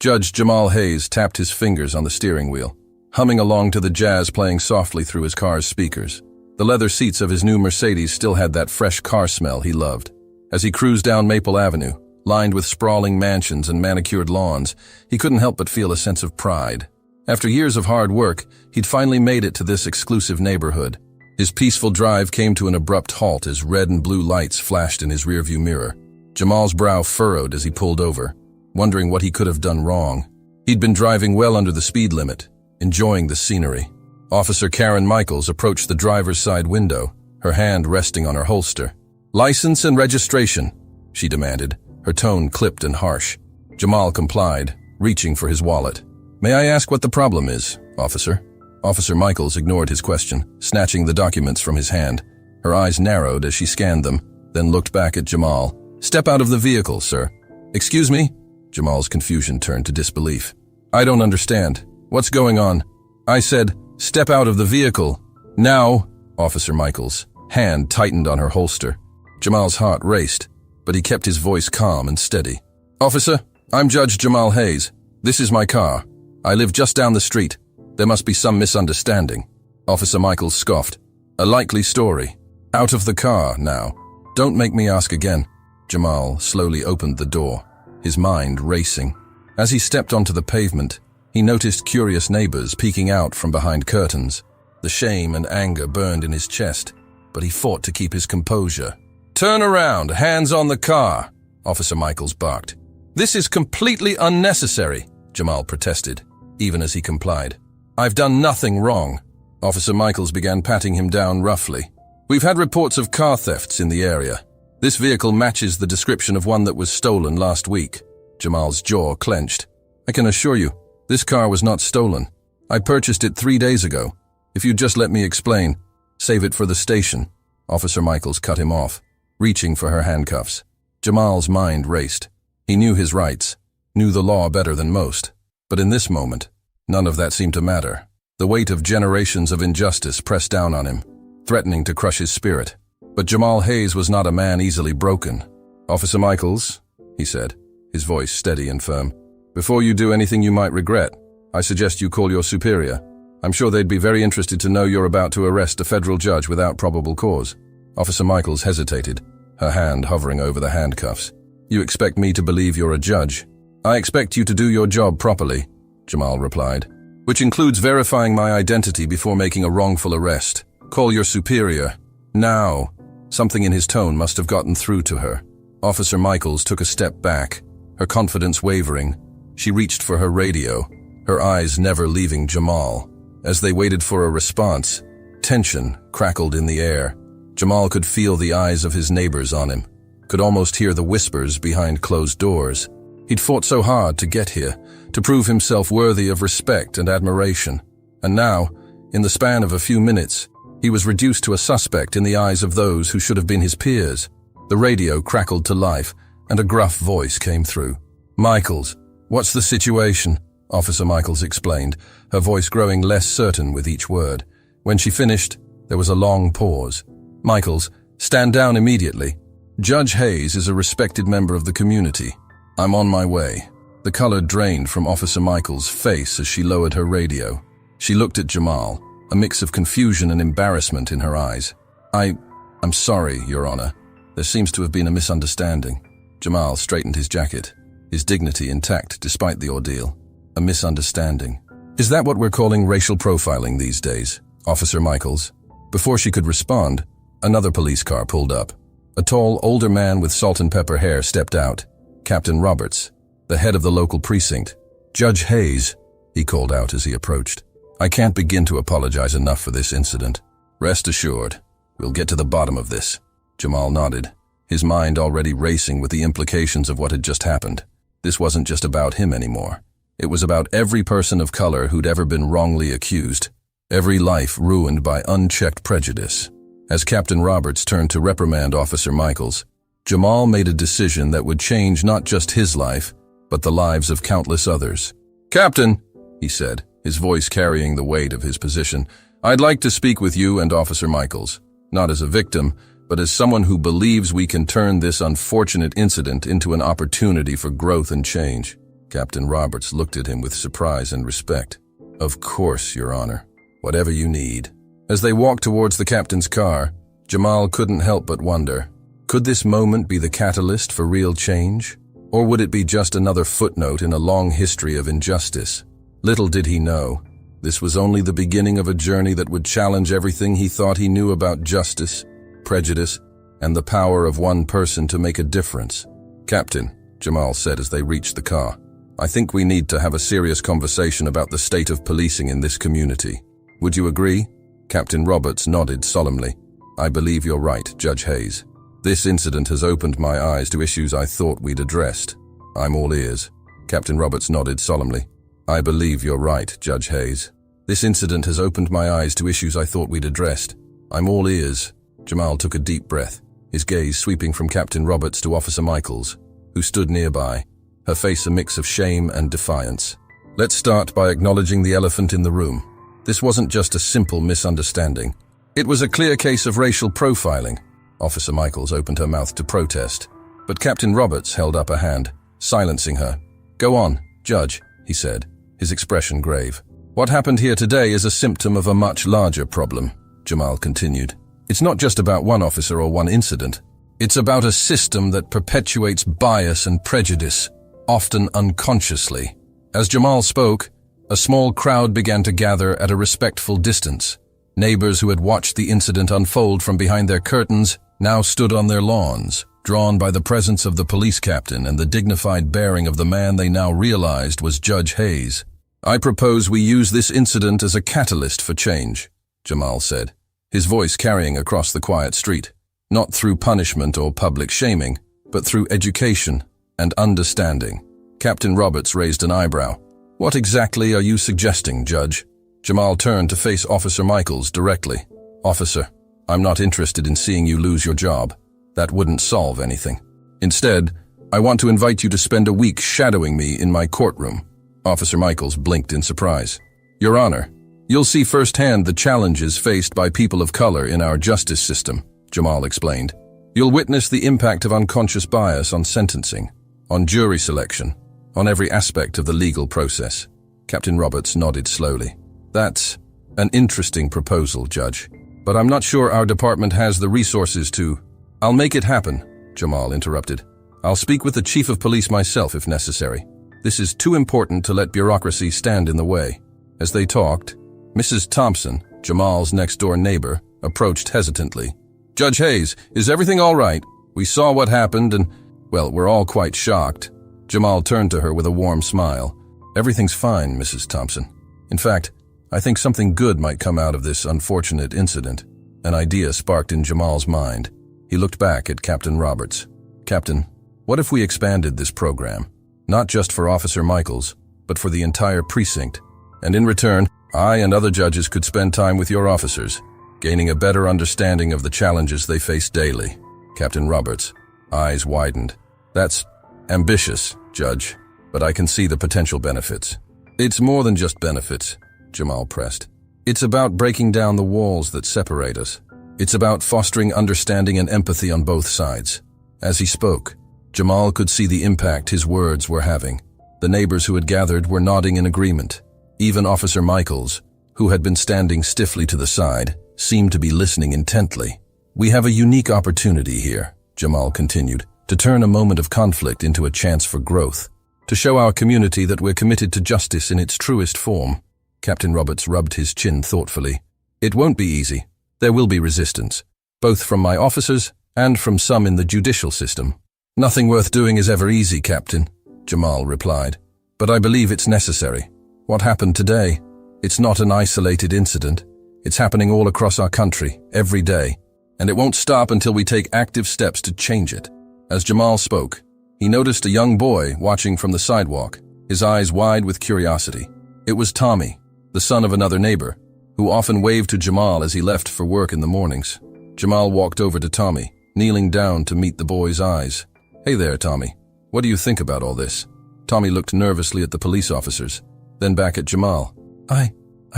Judge Jamal Hayes tapped his fingers on the steering wheel, humming along to the jazz playing softly through his car's speakers. The leather seats of his new Mercedes still had that fresh car smell he loved. As he cruised down Maple Avenue, lined with sprawling mansions and manicured lawns, he couldn't help but feel a sense of pride. After years of hard work, he'd finally made it to this exclusive neighborhood. His peaceful drive came to an abrupt halt as red and blue lights flashed in his rearview mirror. Jamal's brow furrowed as he pulled over, wondering what he could have done wrong. He'd been driving well under the speed limit, enjoying the scenery. Officer Karen Michaels approached the driver's side window, her hand resting on her holster. "License and registration," she demanded, her tone clipped and harsh. Jamal complied, reaching for his wallet. "May I ask what the problem is, officer?" Officer Michaels ignored his question, snatching the documents from his hand. Her eyes narrowed as she scanned them, then looked back at Jamal. "Step out of the vehicle, sir." "Excuse me?" Jamal's confusion turned to disbelief. "I don't understand. What's going on?" "I said, step out of the vehicle. Now." Officer Michaels' hand tightened on her holster. Jamal's heart raced, but he kept his voice calm and steady. "Officer, I'm Judge Jamal Hayes. This is my car. I live just down the street. There must be some misunderstanding." Officer Michaels scoffed. "A likely story. Out of the car now. Don't make me ask again." Jamal slowly opened the door, his mind racing. As he stepped onto the pavement, he noticed curious neighbors peeking out from behind curtains. The shame and anger burned in his chest, but he fought to keep his composure. "Turn around, hands on the car," Officer Michaels barked. "This is completely unnecessary," Jamal protested, even as he complied. "I've done nothing wrong." Officer Michaels began patting him down roughly. "We've had reports of car thefts in the area. This vehicle matches the description of one that was stolen last week." Jamal's jaw clenched. "I can assure you, this car was not stolen. I purchased it 3 days ago. If you'd just let me explain." "Save it for the station." Officer Michaels cut him off, reaching for her handcuffs. Jamal's mind raced. He knew his rights, knew the law better than most. But in this moment, none of that seemed to matter. The weight of generations of injustice pressed down on him, threatening to crush his spirit. But Jamal Hayes was not a man easily broken. "Officer Michaels," he said, his voice steady and firm, "before you do anything you might regret, I suggest you call your superior. I'm sure they'd be very interested to know you're about to arrest a federal judge without probable cause." Officer Michaels hesitated, her hand hovering over the handcuffs. "You expect me to believe you're a judge?" "I expect you to do your job properly," Jamal replied, "which includes verifying my identity before making a wrongful arrest. Call your superior. Now." Something in his tone must have gotten through to her. Officer Michaels took a step back, her confidence wavering. She reached for her radio, her eyes never leaving Jamal. As they waited for a response, tension crackled in the air. Jamal could feel the eyes of his neighbors on him, could almost hear the whispers behind closed doors. He'd fought so hard to get here, to prove himself worthy of respect and admiration. And now, in the span of a few minutes, he was reduced to a suspect in the eyes of those who should have been his peers. The radio crackled to life, and a gruff voice came through. "Michaels, what's the situation?" Officer Michaels explained, her voice growing less certain with each word. When she finished, there was a long pause. "Michaels, stand down immediately. Judge Hayes is a respected member of the community. I'm on my way." The color drained from Officer Michaels' face as she lowered her radio. She looked at Jamal, a mix of confusion and embarrassment in her eyes. I'm sorry, Your Honor. There seems to have been a misunderstanding." Jamal straightened his jacket, his dignity intact despite the ordeal. "A misunderstanding. Is that what we're calling racial profiling these days, Officer Michaels?" Before she could respond, another police car pulled up. A tall, older man with salt and pepper hair stepped out. Captain Roberts, the head of the local precinct. "Judge Hayes," he called out as he approached. "I can't begin to apologize enough for this incident. Rest assured, we'll get to the bottom of this." Jamal nodded, his mind already racing with the implications of what had just happened. This wasn't just about him anymore. It was about every person of color who'd ever been wrongly accused, every life ruined by unchecked prejudice. As Captain Roberts turned to reprimand Officer Michaels, Jamal made a decision that would change not just his life, but the lives of countless others. "Captain," he said, his voice carrying the weight of his position, "I'd like to speak with you and Officer Michaels, not as a victim, but as someone who believes we can turn this unfortunate incident into an opportunity for growth and change." Captain Roberts looked at him with surprise and respect. Of course, Your Honor. Whatever you need. As they walked towards the captain's car, Jamal couldn't help but wonder, could this moment be the catalyst for real change? Or would it be just another footnote in a long history of injustice? Little did he know, this was only the beginning of a journey that would challenge everything he thought he knew about justice, prejudice, and the power of one person to make a difference. Captain, Jamal said as they reached the car, I think we need to have a serious conversation about the state of policing in this community. Would you agree? Captain Roberts nodded solemnly. I believe you're right, Judge Hayes. This incident has opened my eyes to issues I thought we'd addressed. I'm all ears. Captain Roberts nodded solemnly. I believe you're right, Judge Hayes. This incident has opened my eyes to issues I thought we'd addressed. I'm all ears. Jamal took a deep breath, his gaze sweeping from Captain Roberts to Officer Michaels, who stood nearby, her face a mix of shame and defiance. Let's start by acknowledging the elephant in the room. This wasn't just a simple misunderstanding. It was a clear case of racial profiling. Officer Michaels opened her mouth to protest, but Captain Roberts held up a hand, silencing her. Go on, Judge, he said, his expression grave. What happened here today is a symptom of a much larger problem, Jamal continued. It's not just about one officer or one incident. It's about a system that perpetuates bias and prejudice, often unconsciously. As Jamal spoke, a small crowd began to gather at a respectful distance. Neighbors who had watched the incident unfold from behind their curtains now stood on their lawns, drawn by the presence of the police captain and the dignified bearing of the man they now realized was Judge Hayes. I propose we use this incident as a catalyst for change, Jamal said, his voice carrying across the quiet street, not through punishment or public shaming, but through education and understanding. Captain Roberts raised an eyebrow. What exactly are you suggesting, Judge? Jamal turned to face Officer Michaels directly. Officer, I'm not interested in seeing you lose your job. That wouldn't solve anything. Instead, I want to invite you to spend a week shadowing me in my courtroom. Officer Michaels blinked in surprise. Your Honor, you'll see firsthand the challenges faced by people of color in our justice system, Jamal explained. You'll witness the impact of unconscious bias on sentencing, on jury selection, on every aspect of the legal process. Captain Roberts nodded slowly. That's an interesting proposal, Judge, but I'm not sure our department has the resources to— I'll make it happen, Jamal interrupted. I'll speak with the chief of police myself if necessary. This is too important to let bureaucracy stand in the way. As they talked, Mrs. Thompson, Jamal's next-door neighbor, approached hesitantly. Judge Hayes, is everything all right? We saw what happened and, well, we're all quite shocked. Jamal turned to her with a warm smile. Everything's fine, Mrs. Thompson. In fact, I think something good might come out of this unfortunate incident. An idea sparked in Jamal's mind. He looked back at Captain Roberts. Captain, what if we expanded this program? Not just for Officer Michaels, but for the entire precinct. And in return, I and other judges could spend time with your officers, gaining a better understanding of the challenges they face daily. Captain Roberts' eyes widened. That's ambitious, Judge, but I can see the potential benefits. It's more than just benefits, Jamal pressed. It's about breaking down the walls that separate us. It's about fostering understanding and empathy on both sides. As he spoke, Jamal could see the impact his words were having. The neighbors who had gathered were nodding in agreement. Even Officer Michaels, who had been standing stiffly to the side, seemed to be listening intently. We have a unique opportunity here, Jamal continued, to turn a moment of conflict into a chance for growth, to show our community that we're committed to justice in its truest form. Captain Roberts rubbed his chin thoughtfully. It won't be easy. There will be resistance, both from my officers and from some in the judicial system. Nothing worth doing is ever easy, Captain, Jamal replied. But I believe it's necessary. What happened today? It's not an isolated incident. It's happening all across our country, every day. And it won't stop until we take active steps to change it. As Jamal spoke, he noticed a young boy watching from the sidewalk, his eyes wide with curiosity. It was Tommy, the son of another neighbor, who often waved to Jamal as he left for work in the mornings. Jamal walked over to Tommy, kneeling down to meet the boy's eyes. Hey there, Tommy. What do you think about all this? Tommy looked nervously at the police officers, then back at Jamal. I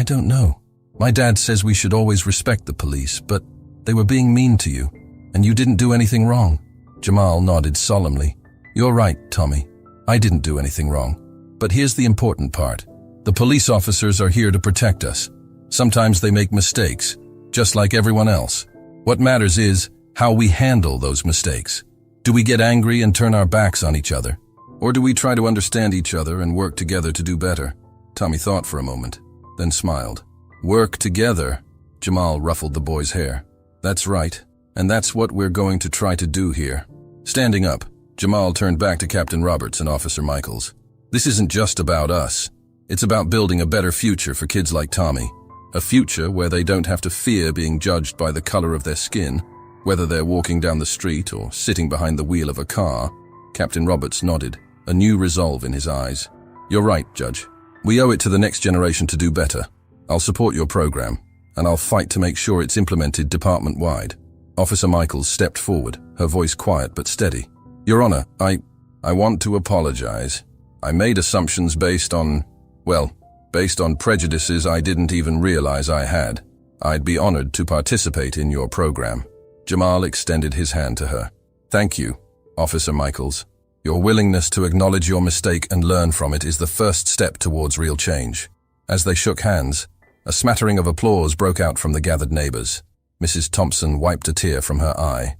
don't know. My dad says we should always respect the police, but they were being mean to you, and you didn't do anything wrong. Jamal nodded solemnly. You're right, Tommy. I didn't do anything wrong. But here's the important part. The police officers are here to protect us. Sometimes they make mistakes, just like everyone else. What matters is how we handle those mistakes. Do we get angry and turn our backs on each other? Or do we try to understand each other and work together to do better? Tommy thought for a moment, then smiled. Work together? Jamal ruffled the boy's hair. That's right, and that's what we're going to try to do here. Standing up, Jamal turned back to Captain Roberts and Officer Michaels. This isn't just about us. It's about building a better future for kids like Tommy. A future where they don't have to fear being judged by the color of their skin, whether they're walking down the street or sitting behind the wheel of a car. Captain Roberts nodded, a new resolve in his eyes. You're right, Judge. We owe it to the next generation to do better. I'll support your program, and I'll fight to make sure it's implemented department-wide. Officer Michaels stepped forward, her voice quiet but steady. Your Honor, I want to apologize. I made assumptions based on prejudices I didn't even realize I had. I'd be honored to participate in your program. Jamal extended his hand to her. Thank you, Officer Michaels. Your willingness to acknowledge your mistake and learn from it is the first step towards real change. As they shook hands, a smattering of applause broke out from the gathered neighbors. Mrs. Thompson wiped a tear from her eye.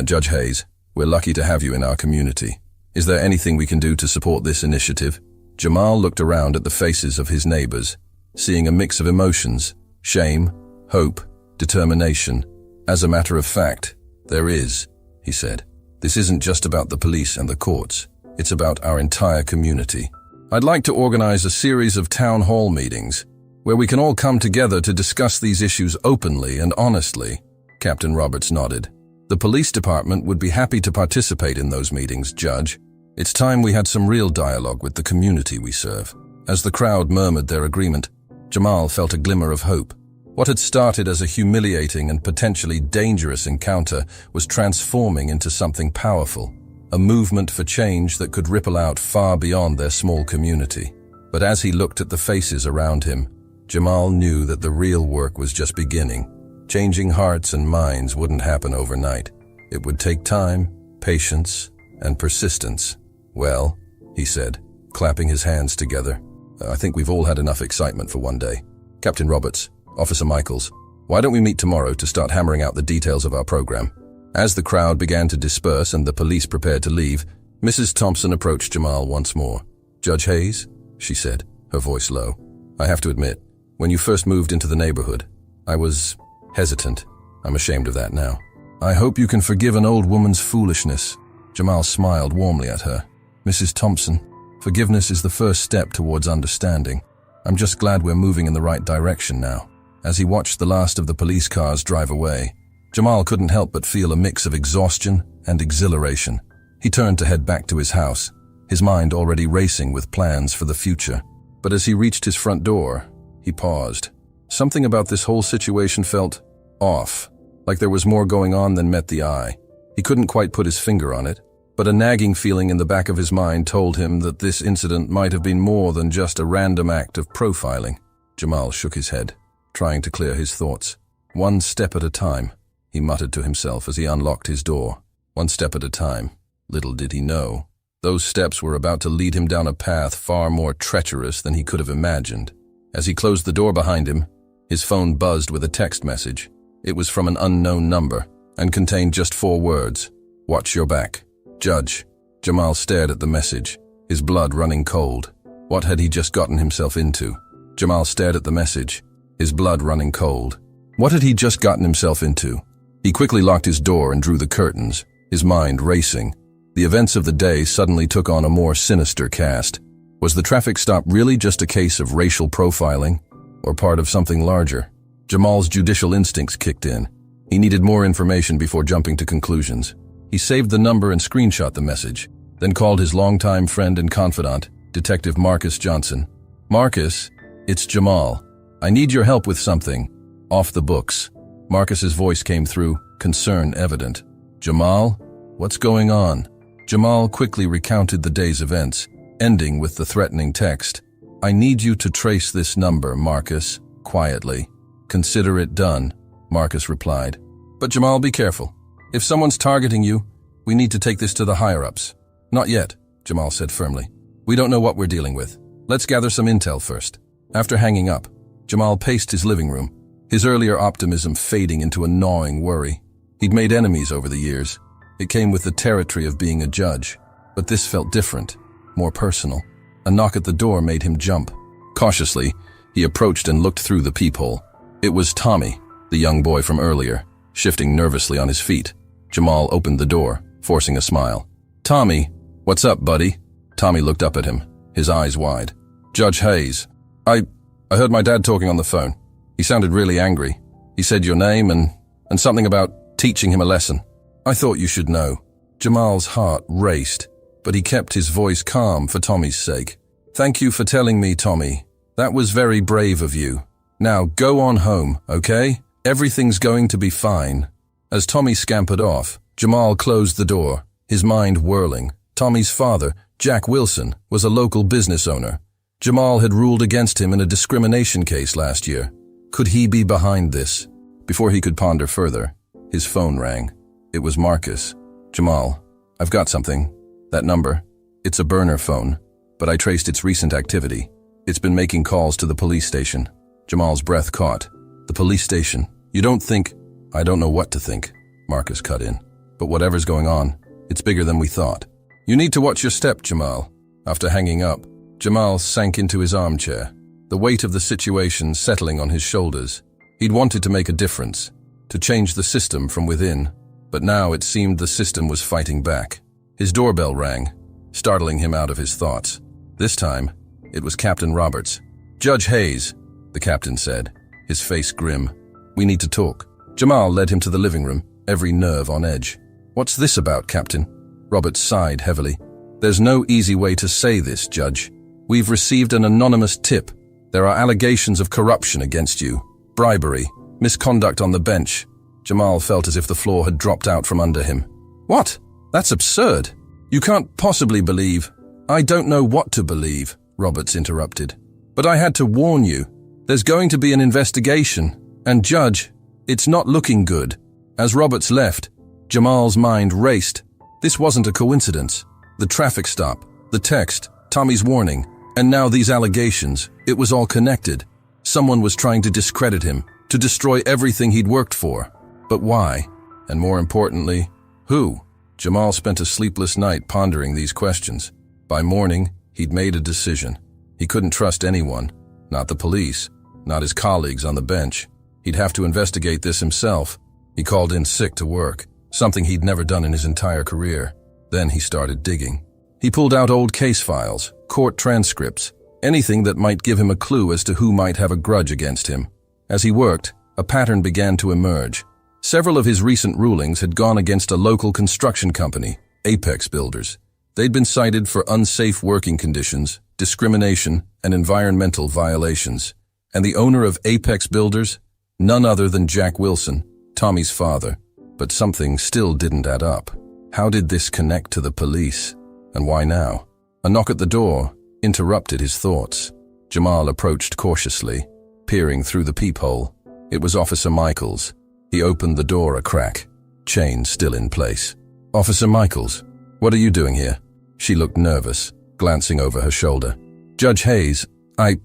Judge Hayes, we're lucky to have you in our community. Is there anything we can do to support this initiative? Jamal looked around at the faces of his neighbors, seeing a mix of emotions, shame, hope, determination. As a matter of fact, there is, he said. This isn't just about the police and the courts. It's about our entire community. I'd like to organize a series of town hall meetings where we can all come together to discuss these issues openly and honestly. Captain Roberts nodded. The police department would be happy to participate in those meetings, Judge. It's time we had some real dialogue with the community we serve. As the crowd murmured their agreement, Jamal felt a glimmer of hope. What had started as a humiliating and potentially dangerous encounter was transforming into something powerful, a movement for change that could ripple out far beyond their small community. But as he looked at the faces around him, Jamal knew that the real work was just beginning. Changing hearts and minds wouldn't happen overnight. It would take time, patience, and persistence. Well, he said, clapping his hands together, I think we've all had enough excitement for one day. Captain Roberts, Officer Michaels, why don't we meet tomorrow to start hammering out the details of our program? As the crowd began to disperse and the police prepared to leave, Mrs. Thompson approached Jamal once more. Judge Hayes, she said, her voice low, I have to admit, when you first moved into the neighborhood, I was hesitant. I'm ashamed of that now. I hope you can forgive an old woman's foolishness. Jamal smiled warmly at her. Mrs. Thompson, forgiveness is the first step towards understanding. I'm just glad we're moving in the right direction now. As he watched the last of the police cars drive away, Jamal couldn't help but feel a mix of exhaustion and exhilaration. He turned to head back to his house, his mind already racing with plans for the future. But as he reached his front door, he paused. Something about this whole situation felt off, like there was more going on than met the eye. He couldn't quite put his finger on it, but a nagging feeling in the back of his mind told him that this incident might have been more than just a random act of profiling. Jamal shook his head, trying to clear his thoughts. One step at a time, he muttered to himself as he unlocked his door. One step at a time. Little did he know, those steps were about to lead him down a path far more treacherous than he could have imagined. As he closed the door behind him, his phone buzzed with a text message. It was from an unknown number and contained just 4 words. Watch your back. Judge. Jamal stared at the message, his blood running cold. What had he just gotten himself into? Jamal stared at the message, his blood running cold. What had he just gotten himself into? He quickly locked his door and drew the curtains, his mind racing. The events of the day suddenly took on a more sinister cast. Was the traffic stop really just a case of racial profiling, or part of something larger? Jamal's judicial instincts kicked in. He needed more information before jumping to conclusions. He saved the number and screenshot the message, then called his longtime friend and confidant, Detective Marcus Johnson. Marcus, it's Jamal. I need your help with something. Off the books. Marcus's voice came through, concern evident. Jamal? What's going on? Jamal quickly recounted the day's events, ending with the threatening text. I need you to trace this number, Marcus, quietly. Consider it done, Marcus replied. But Jamal, be careful. If someone's targeting you, we need to take this to the higher-ups. Not yet, Jamal said firmly. We don't know what we're dealing with. Let's gather some intel first." After hanging up, Jamal paced his living room, his earlier optimism fading into a gnawing worry. He'd made enemies over the years. It came with the territory of being a judge. But this felt different, more personal. A knock at the door made him jump. Cautiously, he approached and looked through the peephole. It was Tommy, the young boy from earlier, shifting nervously on his feet. Jamal opened the door, forcing a smile. "Tommy, what's up, buddy?" Tommy looked up at him, his eyes wide. "Judge Hayes, I heard my dad talking on the phone. He sounded really angry. He said your name and something about teaching him a lesson. I thought you should know." Jamal's heart raced, but he kept his voice calm for Tommy's sake. "Thank you for telling me, Tommy. That was very brave of you. Now go on home, okay? Everything's going to be fine." As Tommy scampered off, Jamal closed the door, his mind whirling. Tommy's father, Jack Wilson, was a local business owner. Jamal had ruled against him in a discrimination case last year. Could he be behind this? Before he could ponder further, his phone rang. It was Marcus. "Jamal, I've got something. That number. It's a burner phone, but I traced its recent activity. It's been making calls to the police station." Jamal's breath caught. "The police station? You don't think—" "I don't know what to think," Marcus cut in. "But whatever's going on, it's bigger than we thought. You need to watch your step, Jamal." After hanging up, Jamal sank into his armchair, the weight of the situation settling on his shoulders. He'd wanted to make a difference, to change the system from within, but now it seemed the system was fighting back. His doorbell rang, startling him out of his thoughts. This time, it was Captain Roberts. "Judge Hayes," the captain said, his face grim. "We need to talk." Jamal led him to the living room, every nerve on edge. "What's this about, Captain?" Roberts sighed heavily. "There's no easy way to say this, Judge. We've received an anonymous tip. There are allegations of corruption against you, bribery, misconduct on the bench." Jamal felt as if the floor had dropped out from under him. "What? That's absurd. You can't possibly believe—" "I don't know what to believe," Roberts interrupted. "But I had to warn you. There's going to be an investigation, and Judge, it's not looking good." As Roberts left, Jamal's mind raced. This wasn't a coincidence. The traffic stop, the text, Tommy's warning, and now these allegations. It was all connected. Someone was trying to discredit him, to destroy everything he'd worked for. But why? And more importantly, who? Jamal spent a sleepless night pondering these questions. By morning, he'd made a decision. He couldn't trust anyone, not the police, not his colleagues on the bench. He'd have to investigate this himself. He called in sick to work, something he'd never done in his entire career. Then he started digging. He pulled out old case files, court transcripts, anything that might give him a clue as to who might have a grudge against him. As he worked, a pattern began to emerge. Several of his recent rulings had gone against a local construction company, Apex Builders. They'd been cited for unsafe working conditions, discrimination, and environmental violations. And the owner of Apex Builders? None other than Jack Wilson, Tommy's father. But something still didn't add up. How did this connect to the police? And why now? A knock at the door interrupted his thoughts. Jamal approached cautiously, peering through the peephole. It was Officer Michaels. He opened the door a crack, chain still in place. "Officer Michaels, what are you doing here?" She looked nervous, glancing over her shoulder. "Judge Hayes, I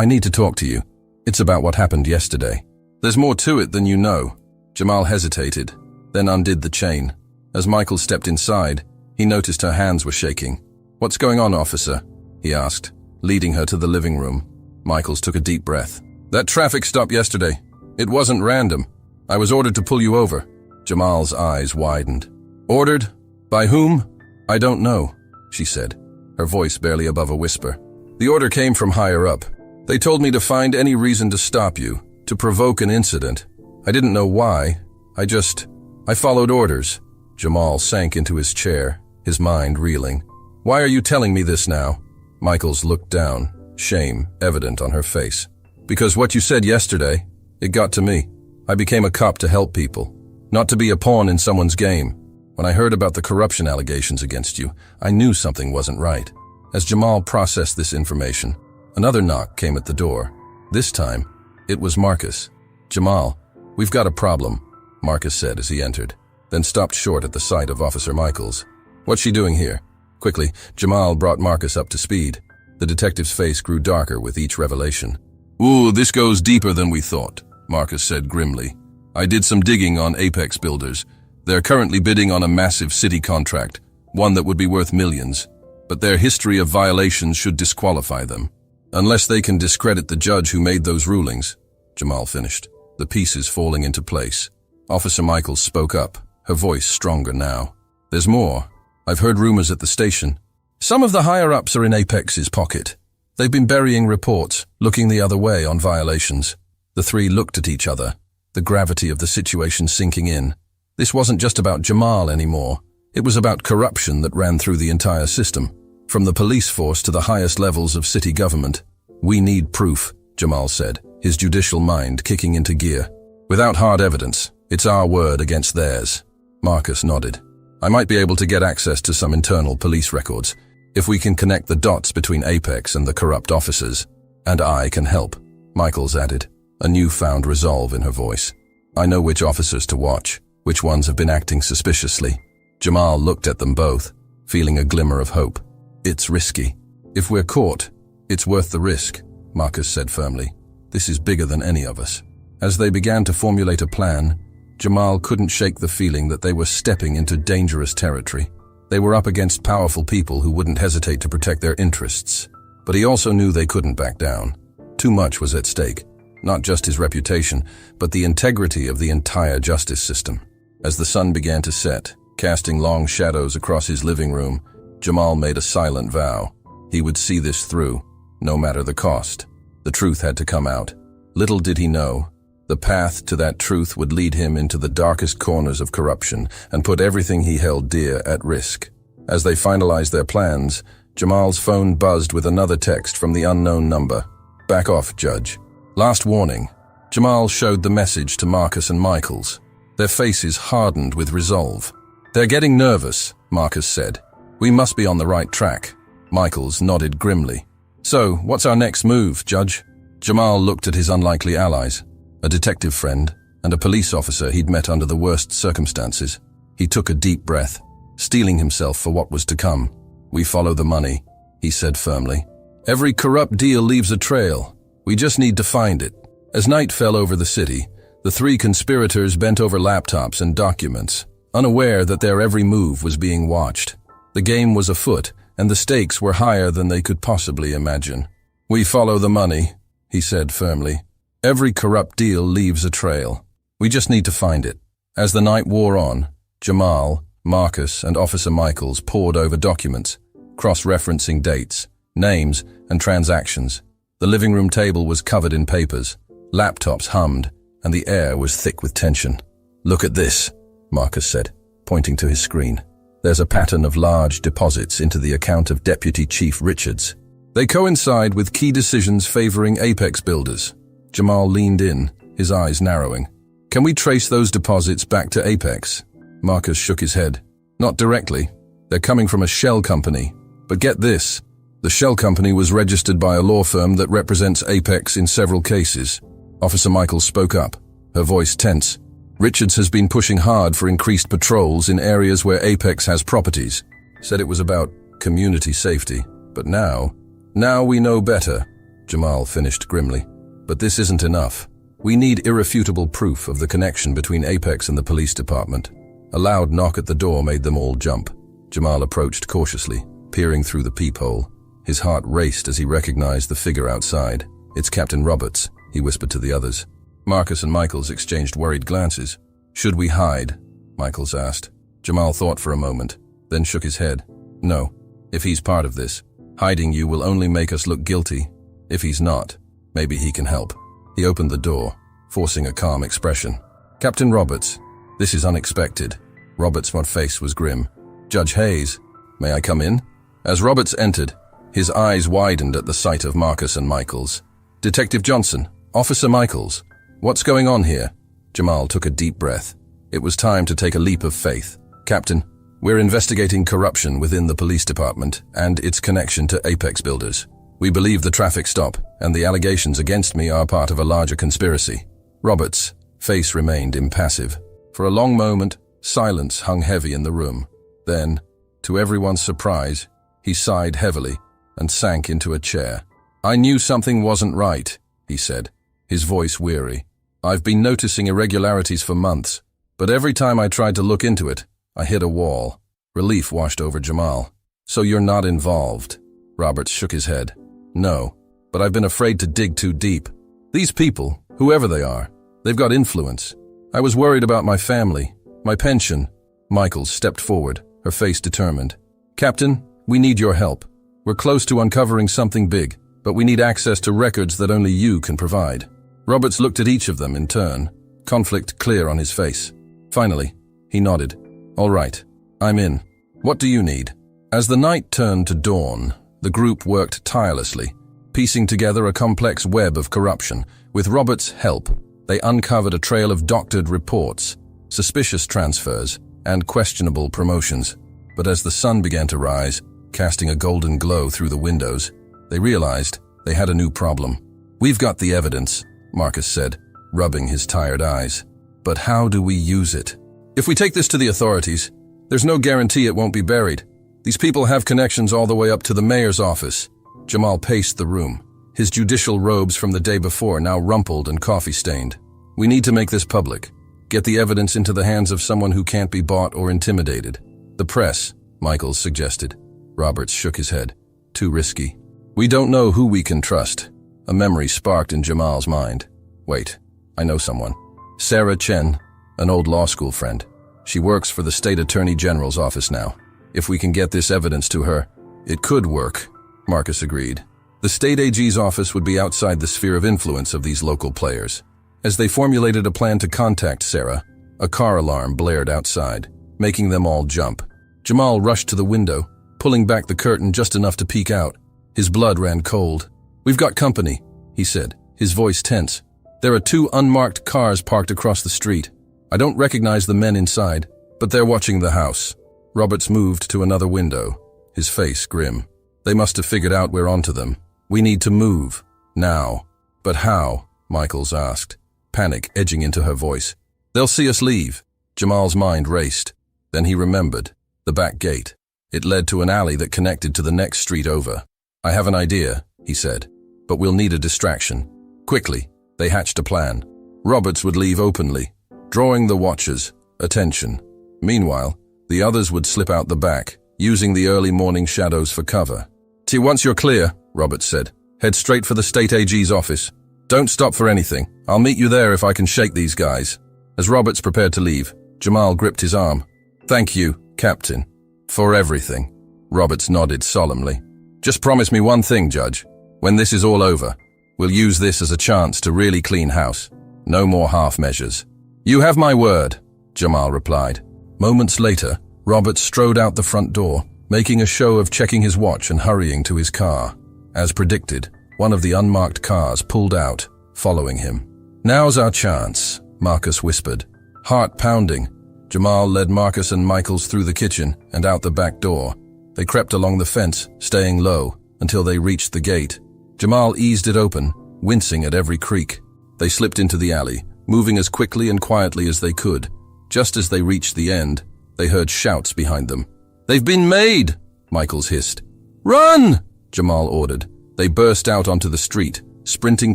need to talk to you. It's about what happened yesterday." "There's more to it than you know." Jamal hesitated, then undid the chain. As Michael stepped inside, he noticed her hands were shaking. "What's going on, officer?" he asked, leading her to the living room. Michaels took a deep breath. "That traffic stop yesterday. It wasn't random. I was ordered to pull you over." Jamal's eyes widened. "Ordered? By whom?" "I don't know," she said, her voice barely above a whisper. "The order came from higher up. They told me to find any reason to stop you, to provoke an incident. I didn't know why. I followed orders." Jamal sank into his chair, his mind reeling. "Why are you telling me this now?" Michaels looked down, shame evident on her face. "Because what you said yesterday, it got to me. I became a cop to help people, not to be a pawn in someone's game. When I heard about the corruption allegations against you, I knew something wasn't right." As Jamal processed this information, another knock came at the door. This time, it was Marcus. "Jamal, we've got a problem," Marcus said as he entered, then stopped short at the sight of Officer Michaels. "What's she doing here?" Quickly, Jamal brought Marcus up to speed. The detective's face grew darker with each revelation. "Ooh, this goes deeper than we thought," Marcus said grimly. "I did some digging on Apex builders. They're currently bidding on a massive city contract, one that would be worth millions. But their history of violations should disqualify them. Unless they can discredit the judge who made those rulings," Jamal finished, the pieces falling into place. Officer Michaels spoke up, her voice stronger now. "There's more. I've heard rumors at the station. Some of the higher-ups are in Apex's pocket. They've been burying reports, looking the other way on violations." The three looked at each other, the gravity of the situation sinking in. This wasn't just about Jamal anymore. It was about corruption that ran through the entire system, from the police force to the highest levels of city government. "We need proof," Jamal said, his judicial mind kicking into gear. "Without hard evidence, it's our word against theirs." Marcus nodded. "I might be able to get access to some internal police records, if we can connect the dots between Apex and the corrupt officers. And I can help," Michaels added, a newfound resolve in her voice. "I know which officers to watch, which ones have been acting suspiciously." Jamal looked at them both, feeling a glimmer of hope. "It's risky. If we're caught, it's worth the risk," Marcus said firmly. "This is bigger than any of us." As they began to formulate a plan, Jamal couldn't shake the feeling that they were stepping into dangerous territory. They were up against powerful people who wouldn't hesitate to protect their interests. But he also knew they couldn't back down. Too much was at stake. Not just his reputation, but the integrity of the entire justice system. As the sun began to set, casting long shadows across his living room, Jamal made a silent vow. He would see this through, no matter the cost. The truth had to come out. Little did he know, the path to that truth would lead him into the darkest corners of corruption and put everything he held dear at risk. As they finalized their plans, Jamal's phone buzzed with another text from the unknown number. "Back off, Judge." Last warning. Jamal showed the message to Marcus and Michaels. Their faces hardened with resolve. "They're getting nervous," Marcus said. "We must be on the right track." Michaels nodded grimly. "So, what's our next move, Judge?" Jamal looked at his unlikely allies, a detective friend and a police officer he'd met under the worst circumstances. He took a deep breath, steeling himself for what was to come. "We follow the money," he said firmly. "Every corrupt deal leaves a trail. We just need to find it." As night fell over the city, the three conspirators bent over laptops and documents, unaware that their every move was being watched. The game was afoot, and the stakes were higher than they could possibly imagine. "We follow the money," he said firmly. "Every corrupt deal leaves a trail. We just need to find it." As the night wore on, Jamal, Marcus, and Officer Michaels pored over documents, cross-referencing dates, names, and transactions. The living room table was covered in papers, laptops hummed, and the air was thick with tension. "Look at this," Marcus said, pointing to his screen. "There's a pattern of large deposits into the account of Deputy Chief Richards. They coincide with key decisions favoring Apex builders." Jamal leaned in, his eyes narrowing. "Can we trace those deposits back to Apex?" Marcus shook his head. "Not directly. They're coming from a shell company. But get this. The shell company was registered by a law firm that represents Apex in several cases." Officer Michaels spoke up, her voice tense. "Richards has been pushing hard for increased patrols in areas where Apex has properties. Said it was about community safety. But now we know better," Jamal finished grimly. "But this isn't enough. We need irrefutable proof of the connection between Apex and the police department." A loud knock at the door made them all jump. Jamal approached cautiously, peering through the peephole. His heart raced as he recognized the figure outside. "It's Captain Roberts," he whispered to the others. Marcus and Michaels exchanged worried glances. "Should we hide?" Michaels asked. Jamal thought for a moment, then shook his head. "No. If he's part of this, hiding you will only make us look guilty. If he's not, maybe he can help." He opened the door, forcing a calm expression. "Captain Roberts, this is unexpected." Roberts' face was grim. "Judge Hayes, may I come in?" As Roberts entered, his eyes widened at the sight of Marcus and Michaels. "Detective Johnson, Officer Michaels, what's going on here?" Jamal took a deep breath. It was time to take a leap of faith. "Captain, we're investigating corruption within the police department and its connection to Apex builders. We believe the traffic stop and the allegations against me are part of a larger conspiracy." Roberts' face remained impassive. For a long moment, silence hung heavy in the room. Then, to everyone's surprise, He sighed heavily and sank into a chair. "I knew something wasn't right," he said, his voice weary. "I've been noticing irregularities for months, but every time I tried to look into it, I hit a wall." Relief washed over Jamal. "So you're not involved?" Roberts shook his head. "No, but I've been afraid to dig too deep. These people, whoever they are, they've got influence. I was worried about my family, my pension." Michaels stepped forward, her face determined. "Captain, we need your help. We're close to uncovering something big, but we need access to records that only you can provide." Roberts looked at each of them in turn, conflict clear on his face. Finally, he nodded. "All right, I'm in. What do you need?" As the night turned to dawn, the group worked tirelessly, piecing together a complex web of corruption. With Roberts' help, they uncovered a trail of doctored reports, suspicious transfers, and questionable promotions. But as the sun began to rise, casting a golden glow through the windows, they realized they had a new problem. "We've got the evidence," Marcus said, rubbing his tired eyes. "But how do we use it? If we take this to the authorities, there's no guarantee it won't be buried. These people have connections all the way up to the mayor's office." Jamal paced the room, his judicial robes from the day before now rumpled and coffee-stained. "We need to make this public. Get the evidence into the hands of someone who can't be bought or intimidated." "The press," Michaels suggested. Roberts shook his head. "Too risky. We don't know who we can trust." A memory sparked in Jamal's mind. "Wait, I know someone. Sarah Chen, an old law school friend. She works for the State Attorney General's office now. If we can get this evidence to her, it could work," Marcus agreed. The State AG's office would be outside the sphere of influence of these local players. As they formulated a plan to contact Sarah, a car alarm blared outside, making them all jump. Jamal rushed to the window, pulling back the curtain just enough to peek out. His blood ran cold. "We've got company," he said, his voice tense. "There are 2 unmarked cars parked across the street. I don't recognize the men inside, but they're watching the house." Roberts moved to another window, his face grim. "They must have figured out we're onto them. We need to move. Now." "But how?" Michaels asked, panic edging into her voice. "They'll see us leave." Jamal's mind raced. Then he remembered. The back gate. It led to an alley that connected to the next street over. "I have an idea," he said, "but we'll need a distraction." Quickly, they hatched a plan. Roberts would leave openly, drawing the watchers' attention. Meanwhile, the others would slip out the back, using the early morning shadows for cover. "See, once you're clear," Roberts said, "head straight for the State AG's office. Don't stop for anything. I'll meet you there if I can shake these guys." As Roberts prepared to leave, Jamal gripped his arm. "Thank you, Captain, for everything." Roberts nodded solemnly. "Just promise me one thing, Judge. When this is all over, we'll use this as a chance to really clean house. No more half measures." "You have my word," Jamal replied. Moments later, Roberts strode out the front door, making a show of checking his watch and hurrying to his car. As predicted, one of the unmarked cars pulled out, following him. "Now's our chance," Marcus whispered. Heart pounding, Jamal led Marcus and Michaels through the kitchen and out the back door. They crept along the fence, staying low, until they reached the gate. Jamal eased it open, wincing at every creak. They slipped into the alley, moving as quickly and quietly as they could. Just as they reached the end, they heard shouts behind them. "They've been made!" Michaels hissed. "Run!" Jamal ordered. They burst out onto the street, sprinting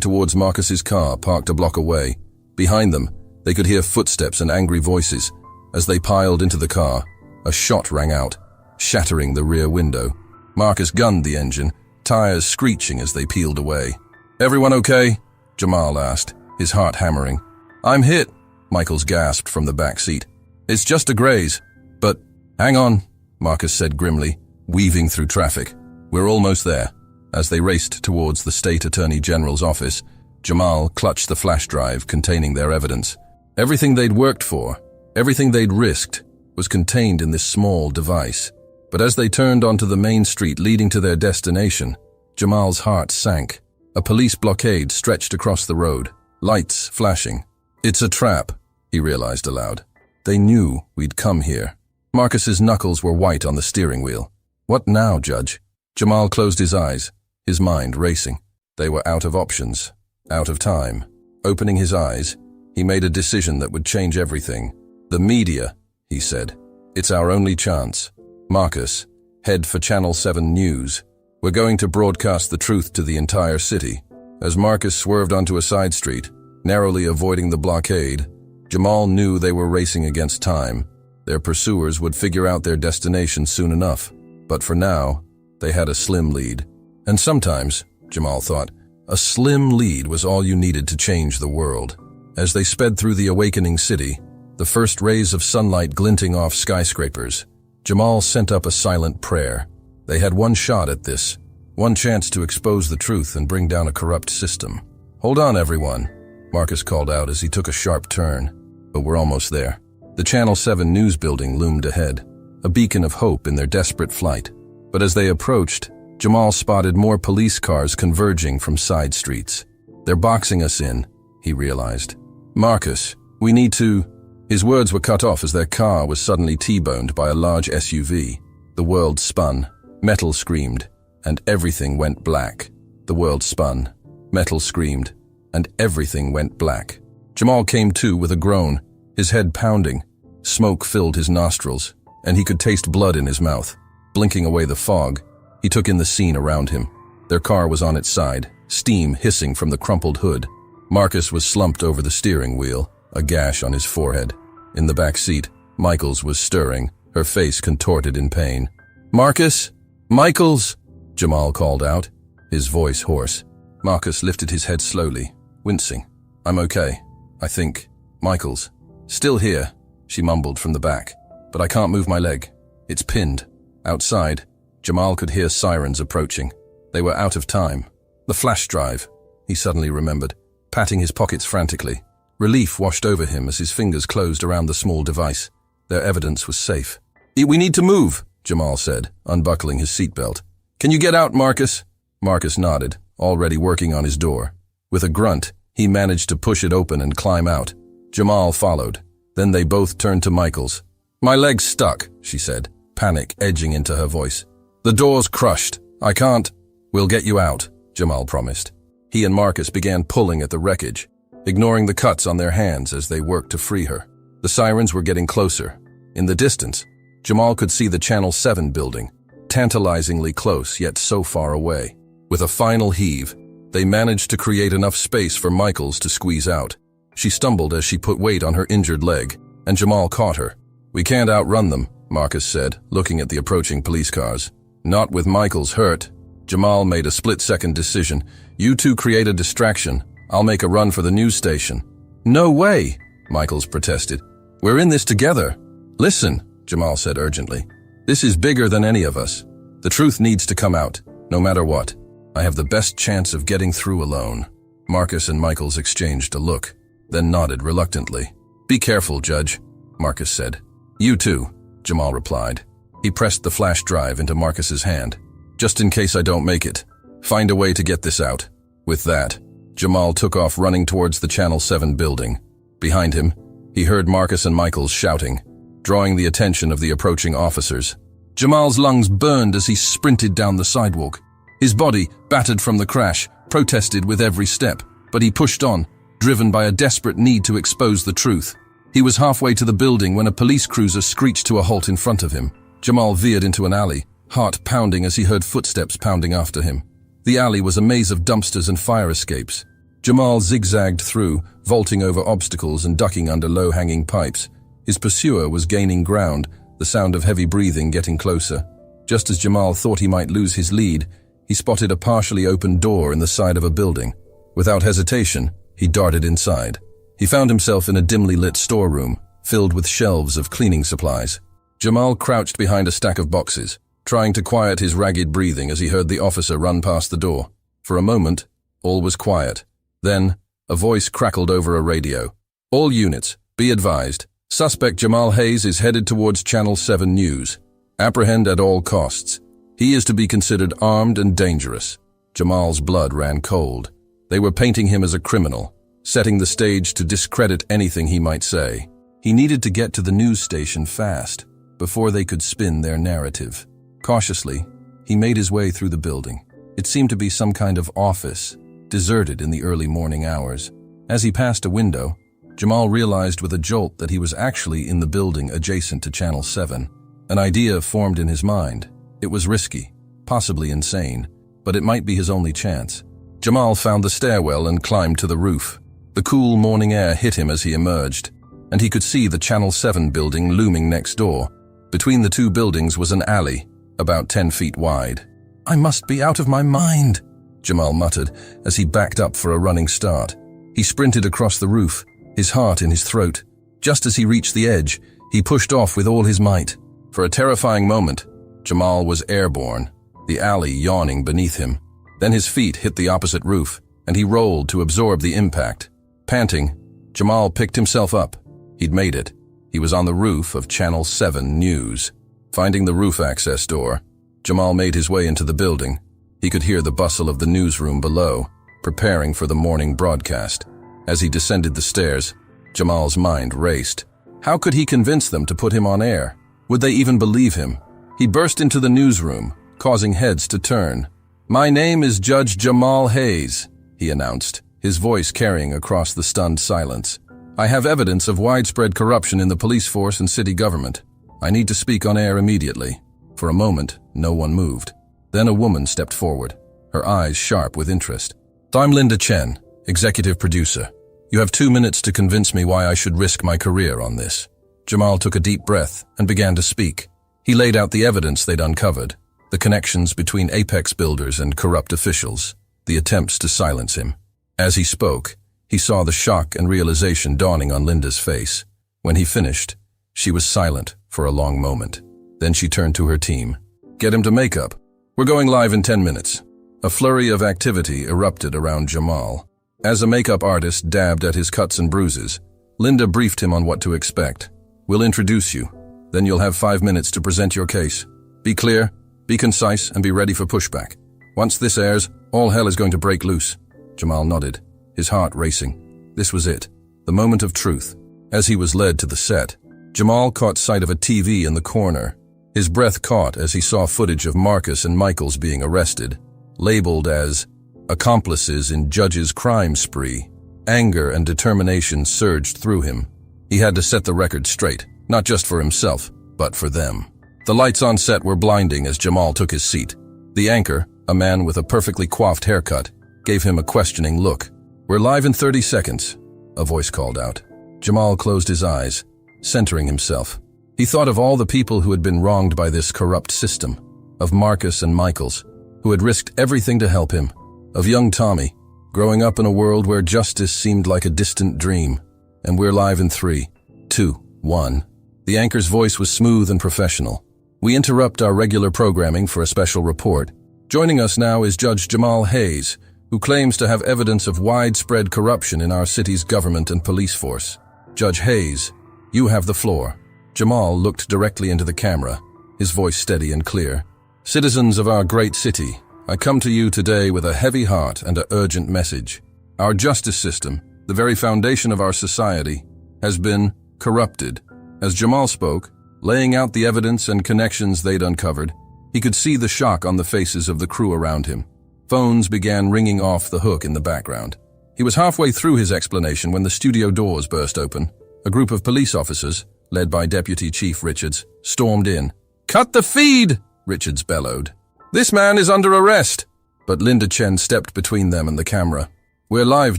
towards Marcus's car parked a block away. Behind them, they could hear footsteps and angry voices. As they piled into the car, a shot rang out, shattering the rear window. Marcus gunned the engine, tires screeching as they peeled away. "Everyone okay?" Jamal asked, his heart hammering. "I'm hit," Michaels gasped from the back seat. "It's just a graze. But, hang on," Marcus said grimly, weaving through traffic. "We're almost there." As they raced towards the State Attorney General's office, Jamal clutched the flash drive containing their evidence. Everything they'd worked for, everything they'd risked, was contained in this small device. But as they turned onto the main street leading to their destination, Jamal's heart sank. A police blockade stretched across the road, lights flashing. "It's a trap," he realized aloud. "They knew we'd come here." Marcus's knuckles were white on the steering wheel. "What now, Judge?" Jamal closed his eyes, his mind racing. They were out of options, out of time. Opening his eyes, he made a decision that would change everything. "The media," he said. "It's our only chance. Marcus, Head for Channel 7 News. We're going to broadcast the truth to the entire city." As Marcus swerved onto a side street, narrowly avoiding the blockade, Jamal knew they were racing against time. Their pursuers would figure out their destination soon enough, but for now, they had a slim lead. And sometimes, Jamal thought, a slim lead was all you needed to change the world. As they sped through the awakening city, the first rays of sunlight glinting off skyscrapers, Jamal sent up a silent prayer. They had one shot at this, one chance to expose the truth and bring down a corrupt system. "Hold on, everyone," Marcus called out as he took a sharp turn. But we're almost there. The Channel 7 news building loomed ahead, a beacon of hope in their desperate flight. But as they approached, Jamal spotted more police cars converging from side streets. "They're boxing us in," he realized. "Marcus, we need to—" His words were cut off as their car was suddenly T-boned by a large SUV. The world spun, metal screamed, and everything went black. The world spun, metal screamed, and everything went black. Jamal came to with a groan, his head pounding. Smoke filled his nostrils, and he could taste blood in his mouth. Blinking away the fog, he took in the scene around him. Their car was on its side, steam hissing from the crumpled hood. Marcus was slumped over the steering wheel, a gash on his forehead. In the back seat, Michaels was stirring, her face contorted in pain. "Marcus? Michaels?" Jamal called out, his voice hoarse. Marcus lifted his head slowly, wincing. "I'm okay, I think. Michaels." "Still here," she mumbled from the back. "But I can't move my leg. It's pinned." Outside, Jamal could hear sirens approaching. They were out of time. The flash drive, he suddenly remembered, patting his pockets frantically. Relief washed over him as his fingers closed around the small device. Their evidence was safe. "We need to move," Jamal said, unbuckling his seatbelt. "Can you get out, Marcus?" Marcus nodded, already working on his door. With a grunt, he managed to push it open and climb out. Jamal followed. Then they both turned to Michaels. "My leg's stuck," she said, panic edging into her voice. "The door's crushed. I can't—" "We'll get you out," Jamal promised. He and Marcus began pulling at the wreckage, ignoring the cuts on their hands as they worked to free her. The sirens were getting closer. In the distance, Jamal could see the Channel 7 building, tantalizingly close yet so far away. With a final heave, they managed to create enough space for Michaels to squeeze out. She stumbled as she put weight on her injured leg, and Jamal caught her. "We can't outrun them," Marcus said, looking at the approaching police cars. "Not with Michaels hurt." Jamal made a split-second decision. "You two create a distraction. I'll make a run for the news station." "No way," Michaels protested. "We're in this together." "Listen," Jamal said urgently. "This is bigger than any of us. The truth needs to come out, no matter what. I have the best chance of getting through alone." Marcus and Michaels exchanged a look, then nodded reluctantly. "Be careful, Judge," Marcus said. "You too," Jamal replied. He pressed the flash drive into Marcus's hand. "Just in case I don't make it, find a way to get this out." With that, Jamal took off running towards the Channel 7 building. Behind him, he heard Marcus and Michaels shouting, drawing the attention of the approaching officers. Jamal's lungs burned as he sprinted down the sidewalk. His body, battered from the crash, protested with every step, but he pushed on, driven by a desperate need to expose the truth. He was halfway to the building when a police cruiser screeched to a halt in front of him. Jamal veered into an alley, heart pounding as he heard footsteps pounding after him. The alley was a maze of dumpsters and fire escapes. Jamal zigzagged through, vaulting over obstacles and ducking under low-hanging pipes. His pursuer was gaining ground, the sound of heavy breathing getting closer. Just as Jamal thought he might lose his lead, he spotted a partially open door in the side of a building. Without hesitation, he darted inside. He found himself in a dimly lit storeroom, filled with shelves of cleaning supplies. Jamal crouched behind a stack of boxes, trying to quiet his ragged breathing as he heard the officer run past the door. For a moment, all was quiet. Then, a voice crackled over a radio. "All units, be advised. Suspect Jamal Hayes is headed towards Channel 7 News. Apprehend at all costs. He is to be considered armed and dangerous." Jamal's blood ran cold. They were painting him as a criminal, setting the stage to discredit anything he might say. He needed to get to the news station fast, before they could spin their narrative. Cautiously, he made his way through the building. It seemed to be some kind of office, deserted in the early morning hours. As he passed a window, Jamal realized with a jolt that he was actually in the building adjacent to Channel 7. An idea formed in his mind. It was risky, possibly insane, but it might be his only chance. Jamal found the stairwell and climbed to the roof. The cool morning air hit him as he emerged, and he could see the Channel 7 building looming next door. Between the two buildings was an alley, about 10 feet wide. "I must be out of my mind," Jamal muttered as he backed up for a running start. He sprinted across the roof, his heart in his throat. Just as he reached the edge, he pushed off with all his might. For a terrifying moment, Jamal was airborne, the alley yawning beneath him. Then his feet hit the opposite roof, and he rolled to absorb the impact. Panting, Jamal picked himself up. He'd made it. He was on the roof of Channel 7 News. Finding the roof access door, Jamal made his way into the building. He could hear the bustle of the newsroom below, preparing for the morning broadcast. As he descended the stairs, Jamal's mind raced. How could he convince them to put him on air? Would they even believe him? He burst into the newsroom, causing heads to turn. "My name is Judge Jamal Hayes," he announced, his voice carrying across the stunned silence. "I have evidence of widespread corruption in the police force and city government. I need to speak on air immediately." For a moment, no one moved. Then a woman stepped forward, her eyes sharp with interest. "I'm Linda Chen, executive producer. You have 2 minutes to convince me why I should risk my career on this." Jamal took a deep breath and began to speak. He laid out the evidence they'd uncovered, the connections between Apex builders and corrupt officials, the attempts to silence him. As he spoke, he saw the shock and realization dawning on Linda's face. When he finished, she was silent for a long moment. Then she turned to her team. "Get him to makeup. We're going live in 10 minutes. A flurry of activity erupted around Jamal. As a makeup artist dabbed at his cuts and bruises, Linda briefed him on what to expect. "We'll introduce you. Then you'll have 5 minutes to present your case. Be clear, be concise, and be ready for pushback. Once this airs, all hell is going to break loose." Jamal nodded, his heart racing. This was it, the moment of truth. As he was led to the set, Jamal caught sight of a TV in the corner. His breath caught as he saw footage of Marcus and Michaels being arrested, labeled as accomplices in Judge's crime spree. Anger and determination surged through him. He had to set the record straight, not just for himself, but for them. The lights on set were blinding as Jamal took his seat. The anchor, a man with a perfectly coiffed haircut, gave him a questioning look. "We're live in 30 seconds, a voice called out. Jamal closed his eyes, centering himself. He thought of all the people who had been wronged by this corrupt system, of Marcus and Michaels, who had risked everything to help him, of young Tommy, growing up in a world where justice seemed like a distant dream. And we're live in 3, 2, 1. The anchor's voice was smooth and professional. "We interrupt our regular programming for a special report. Joining us now is Judge Jamal Hayes, who claims to have evidence of widespread corruption in our city's government and police force. Judge Hayes, you have the floor." Jamal looked directly into the camera, his voice steady and clear. "Citizens of our great city, I come to you today with a heavy heart and an urgent message. Our justice system, the very foundation of our society, has been corrupted." As Jamal spoke, laying out the evidence and connections they'd uncovered, he could see the shock on the faces of the crew around him. Phones began ringing off the hook in the background. He was halfway through his explanation when the studio doors burst open. A group of police officers, led by Deputy Chief Richards, stormed in. "Cut the feed!" Richards bellowed. "This man is under arrest!" But Linda Chen stepped between them and the camera. "We're live,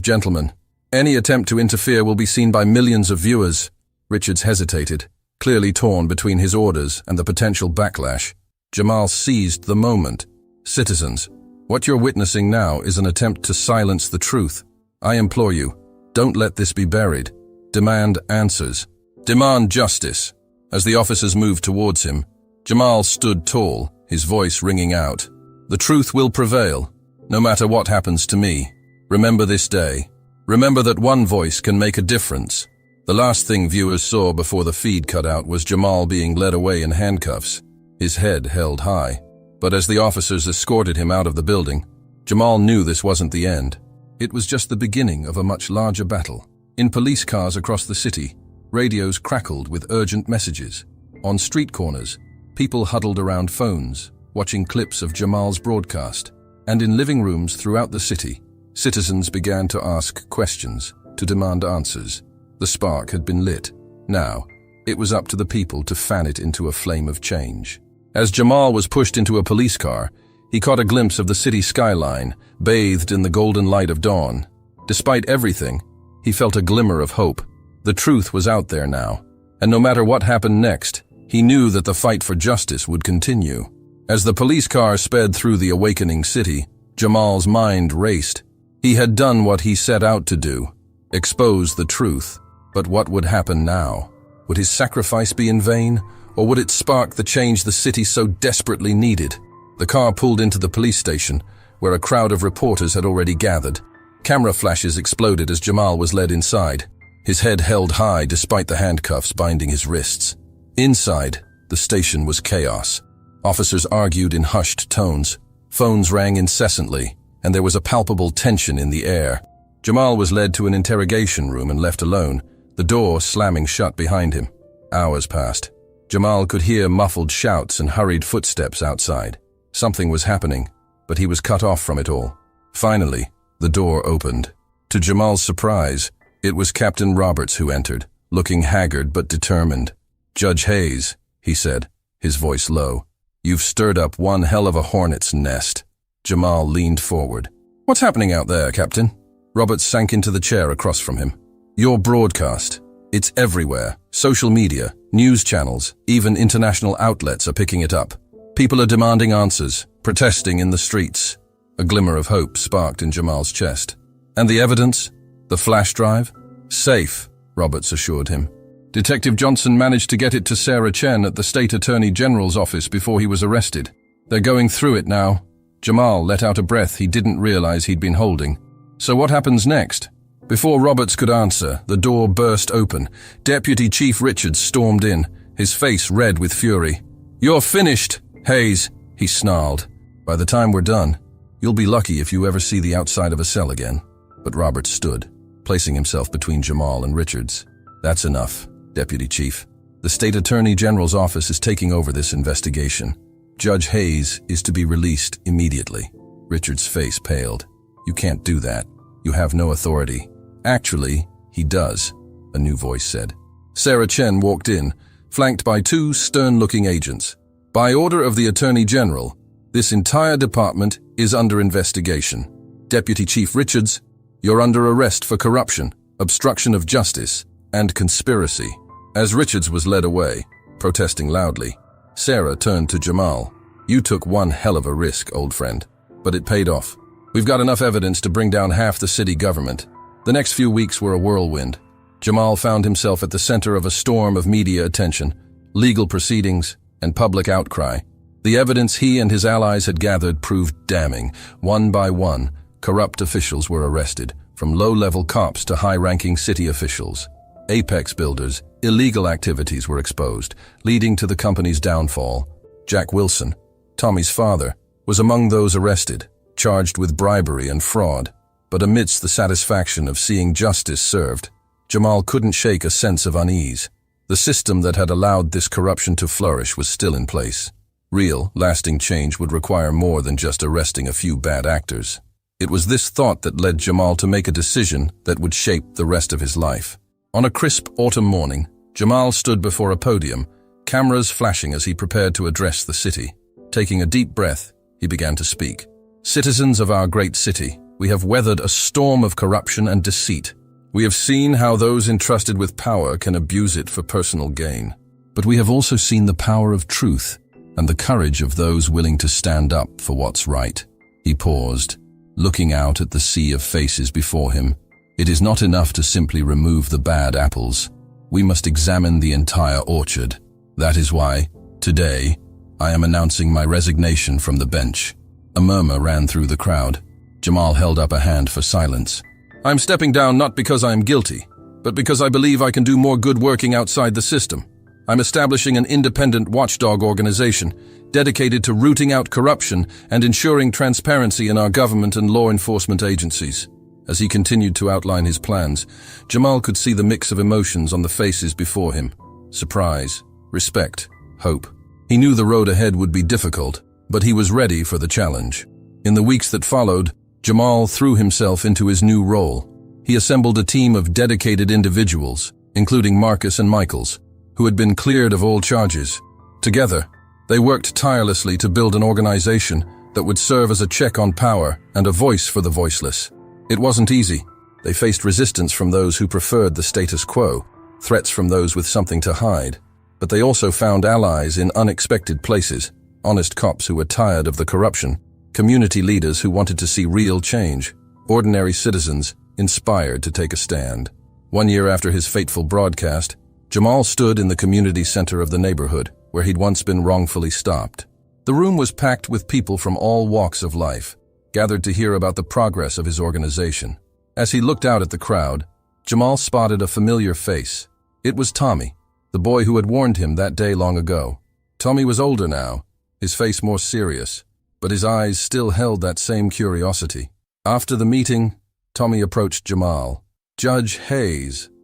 gentlemen. Any attempt to interfere will be seen by millions of viewers." Richards hesitated, clearly torn between his orders and the potential backlash. Jamal seized the moment. "Citizens, what you're witnessing now is an attempt to silence the truth. I implore you, don't let this be buried. Demand answers. Demand justice." As the officers moved towards him, Jamal stood tall, his voice ringing out. "The truth will prevail, no matter what happens to me. Remember this day. Remember that one voice can make a difference." The last thing viewers saw before the feed cut out was Jamal being led away in handcuffs, his head held high. But as the officers escorted him out of the building, Jamal knew this wasn't the end. It was just the beginning of a much larger battle. In police cars across the city, radios crackled with urgent messages. On street corners, people huddled around phones, watching clips of Jamal's broadcast. And in living rooms throughout the city, citizens began to ask questions, to demand answers. The spark had been lit. Now, it was up to the people to fan it into a flame of change. As Jamal was pushed into a police car, he caught a glimpse of the city skyline, bathed in the golden light of dawn. Despite everything, he felt a glimmer of hope. The truth was out there now, and no matter what happened next, he knew that the fight for justice would continue. As the police car sped through the awakening city, Jamal's mind raced. He had done what he set out to do, expose the truth. But what would happen now? Would his sacrifice be in vain, or would it spark the change the city so desperately needed? The car pulled into the police station, where a crowd of reporters had already gathered. Camera flashes exploded as Jamal was led inside, his head held high despite the handcuffs binding his wrists. Inside, the station was chaos. Officers argued in hushed tones. Phones rang incessantly, and there was a palpable tension in the air. Jamal was led to an interrogation room and left alone, the door slamming shut behind him. Hours passed. Jamal could hear muffled shouts and hurried footsteps outside. Something was happening, but he was cut off from it all. Finally, the door opened. To Jamal's surprise, it was Captain Roberts who entered, looking haggard but determined. "Judge Hayes," he said, his voice low, "you've stirred up one hell of a hornet's nest." Jamal leaned forward. "What's happening out there, Captain?" Roberts sank into the chair across from him. "Your broadcast. It's everywhere. Social media, news channels, even international outlets are picking it up. People are demanding answers, protesting in the streets." A glimmer of hope sparked in Jamal's chest. "And the evidence? The flash drive?" "Safe," Roberts assured him. "Detective Johnson managed to get it to Sarah Chen at the State Attorney General's office before he was arrested. They're going through it now." Jamal let out a breath he didn't realize he'd been holding. "So what happens next?" Before Roberts could answer, the door burst open. Deputy Chief Richards stormed in, his face red with fury. "You're finished, Hayes," he snarled. "By the time we're done, you'll be lucky if you ever see the outside of a cell again." But Roberts stood, placing himself between Jamal and Richards. "That's enough, Deputy Chief. The State Attorney General's office is taking over this investigation. Judge Hayes is to be released immediately." Richards' face paled. "You can't do that. You have no authority." "Actually, he does," a new voice said. Sarah Chen walked in, flanked by two stern-looking agents. "By order of the Attorney General, this entire department is under investigation. Deputy Chief Richards, you're under arrest for corruption, obstruction of justice, and conspiracy." As Richards was led away, protesting loudly, Sarah turned to Jamal. "You took one hell of a risk, old friend, but it paid off. We've got enough evidence to bring down half the city government." The next few weeks were a whirlwind. Jamal found himself at the center of a storm of media attention, legal proceedings, and public outcry. The evidence he and his allies had gathered proved damning. One by one, corrupt officials were arrested, from low-level cops to high-ranking city officials. Apex builders, illegal activities were exposed, leading to the company's downfall. Jack Wilson, Tommy's father, was among those arrested, charged with bribery and fraud. But amidst the satisfaction of seeing justice served, Jamal couldn't shake a sense of unease. The system that had allowed this corruption to flourish was still in place. Real, lasting change would require more than just arresting a few bad actors. It was this thought that led Jamal to make a decision that would shape the rest of his life. On a crisp autumn morning, Jamal stood before a podium, cameras flashing as he prepared to address the city. Taking a deep breath, he began to speak. "Citizens of our great city, we have weathered a storm of corruption and deceit. We have seen how those entrusted with power can abuse it for personal gain. But we have also seen the power of truth and the courage of those willing to stand up for what's right." He paused, looking out at the sea of faces before him. "It is not enough to simply remove the bad apples. We must examine the entire orchard. That is why, today, I am announcing my resignation from the bench." A murmur ran through the crowd. Jamal held up a hand for silence. "I'm stepping down not because I am guilty, but because I believe I can do more good working outside the system. I'm establishing an independent watchdog organization dedicated to rooting out corruption and ensuring transparency in our government and law enforcement agencies." As he continued to outline his plans, Jamal could see the mix of emotions on the faces before him. Surprise, respect, hope. He knew the road ahead would be difficult, but he was ready for the challenge. In the weeks that followed, Jamal threw himself into his new role. He assembled a team of dedicated individuals, including Marcus and Michaels, who had been cleared of all charges. Together, They worked tirelessly to build an organization that would serve as a check on power and a voice for the voiceless. It wasn't easy. They faced resistance from those who preferred the status quo, threats from those with something to hide. But they also found allies in unexpected places, honest cops who were tired of the corruption, community leaders who wanted to see real change, ordinary citizens inspired to take a stand. 1 year after his fateful broadcast, Jamal stood in the community center of the neighborhood, where he'd once been wrongfully stopped. The room was packed with people from all walks of life, gathered to hear about the progress of his organization. As he looked out at the crowd, Jamal spotted a familiar face. It was Tommy, the boy who had warned him that day long ago. Tommy was older now, his face more serious, but his eyes still held that same curiosity. After the meeting, Tommy approached Jamal. Mr.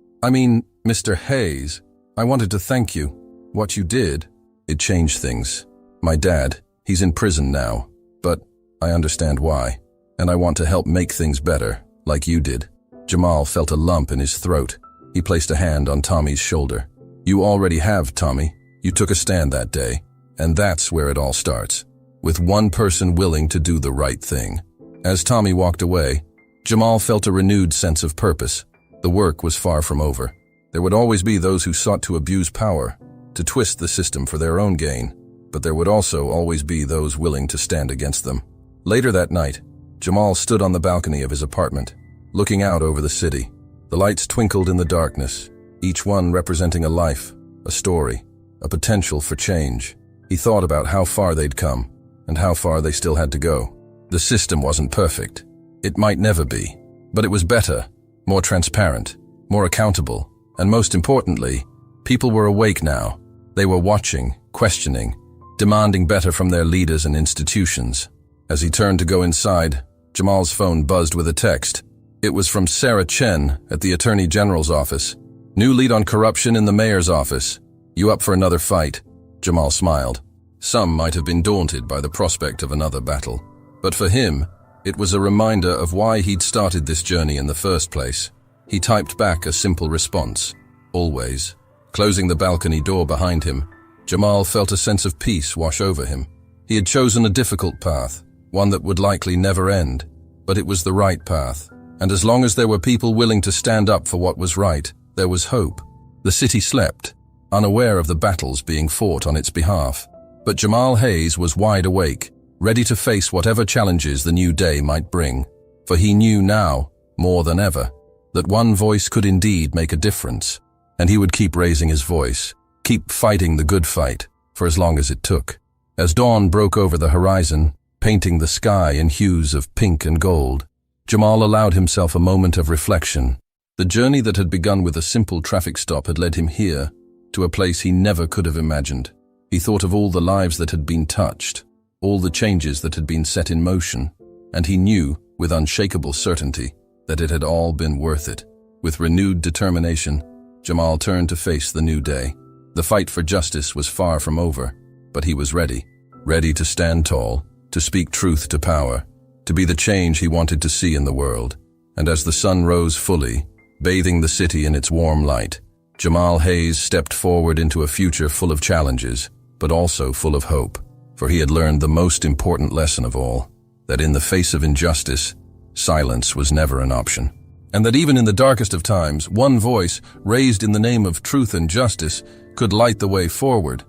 Hayes, I wanted to thank you. What you did, it changed things. My dad, he's in prison now, but I understand why, and I want to help make things better, like you did. Jamal felt a lump in his throat. He placed a hand on Tommy's shoulder. You already have, Tommy. You took a stand that day, and that's where it all starts, with one person willing to do the right thing. As Tommy walked away, Jamal felt a renewed sense of purpose. The work was far from over. There would always be those who sought to abuse power, to twist the system for their own gain, but there would also always be those willing to stand against them. Later that night, Jamal stood on the balcony of his apartment, looking out over the city. The lights twinkled in the darkness, each one representing a life, a story, a potential for change. He thought about how far they'd come, and how far they still had to go. The system wasn't perfect. It might never be, but it was better, more transparent, more accountable, and most importantly, people were awake now. They were watching, questioning, demanding better from their leaders and institutions. As he turned to go inside, Jamal's phone buzzed with a text. It was from Sarah Chen at the Attorney General's office. New lead on corruption in the mayor's office. You up for another fight? Jamal smiled. Some might have been daunted by the prospect of another battle, but for him, it was a reminder of why he'd started this journey in the first place. He typed back a simple response. Always. Closing the balcony door behind him, Jamal felt a sense of peace wash over him. He had chosen a difficult path, one that would likely never end, but it was the right path. And as long as there were people willing to stand up for what was right, there was hope. The city slept, unaware of the battles being fought on its behalf. But Jamal Hayes was wide awake, ready to face whatever challenges the new day might bring. For he knew now, more than ever, that one voice could indeed make a difference. And he would keep raising his voice, keep fighting the good fight, for as long as it took. As dawn broke over the horizon, painting the sky in hues of pink and gold, Jamal allowed himself a moment of reflection. The journey that had begun with a simple traffic stop had led him here, to a place he never could have imagined. He thought of all the lives that had been touched, all the changes that had been set in motion, and he knew, with unshakable certainty, that it had all been worth it. With renewed determination, Jamal turned to face the new day. The fight for justice was far from over, but he was ready to stand tall, to speak truth to power, to be the change he wanted to see in the world. And as the sun rose fully, bathing the city in its warm light, Jamal Hayes stepped forward into a future full of challenges, but also full of hope. For he had learned the most important lesson of all, that in the face of injustice, silence was never an option. And that even in the darkest of times, one voice, raised in the name of truth and justice, could light the way forward.